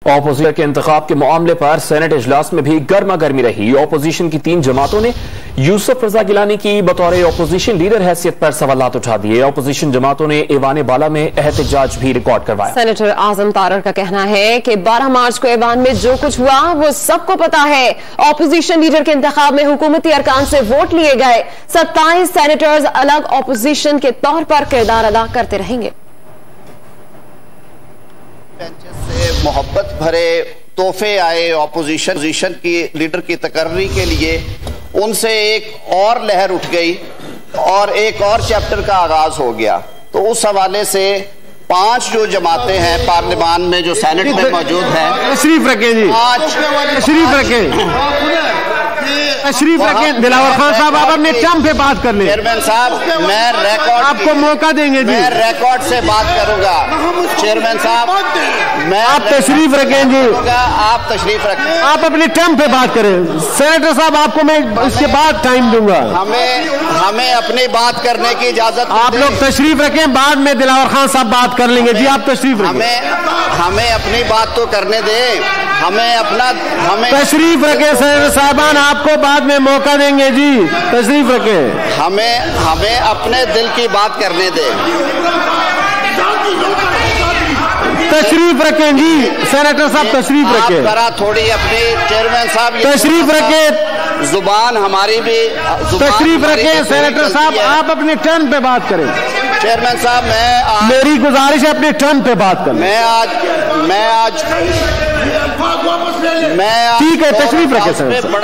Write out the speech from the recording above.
Opposition के इंतखाब के मामले पर सेनेट इजलास में भी गर्मा गर्मी रही। अपोजिशन की 3 जमातों ने यूसुफ रजा गिलानी की बतौर अपोजिशन लीडर हैसियत पर सवालात उठा दिए। अपोजिशन जमातों ने ऐवान बाला में एहतजाज भी रिकॉर्ड करवाया। सेनेटर आजम तारड़ का कहना है कि 12 मार्च को ऐवान में जो कुछ हुआ वो सबको पता है। अपोजिशन लीडर के इंतखाब में हुकूमती अरकान से वोट लिए गए। 27 सेनेटर्स अलग अपोजिशन के तौर पर किरदार अदा करते रहेंगे। से मोहब्बत भरे तोहफे आए अपोजिशन की लीडर की तकर्री के लिए, उनसे एक और लहर उठ गई और एक और चैप्टर का आगाज हो गया। तो उस हवाले से 5 जो जमातें हैं पार्लियामान में जो सेनेट में मौजूद हैं, तशरीफ रखें जी, तशरीफ रखें। दिलावर खान साहब आप अपने टर्म पे बात कर लें। चेयरमैन साहब मैं रिकॉर्ड आपको मौका देंगे जी, मैं रिकॉर्ड से बात करूंगा। चेयरमैन साहब मैं आप तशरीफ रखें जी, आप तशरीफ रखें, आप अपने टर्म पे बात करें। सेनेटर साहब आपको मैं इसके बाद टाइम दूंगा। हमें अपनी बात करने की इजाजत। आप लोग तशरीफ रखें, बाद में दिलावर खान साहब बात कर लेंगे जी। आप तशरीफ रखें, हमें अपनी बात तो करने दें। हमें तशरीफ रखें सेनेटर साहबान, आपको बाद में मौका देंगे जी। तशरीफ रखें, हमें अपने दिल की बात करने दें। तशरीफ रखें जी सेनेटर साहब, तशरीफ रखें। जरा थोड़ी अपनी चेयरमैन साहब तशरीफ रखें, जुबान हमारी भी तशरीफ रखें। सेनेटर साहब आप अपने टर्न पे बात करें। चेयरमैन साहब मेरी गुजारिश है अपने टर्न पे बात करें। मैं आज ठीक है, तशरीफ रखें सर।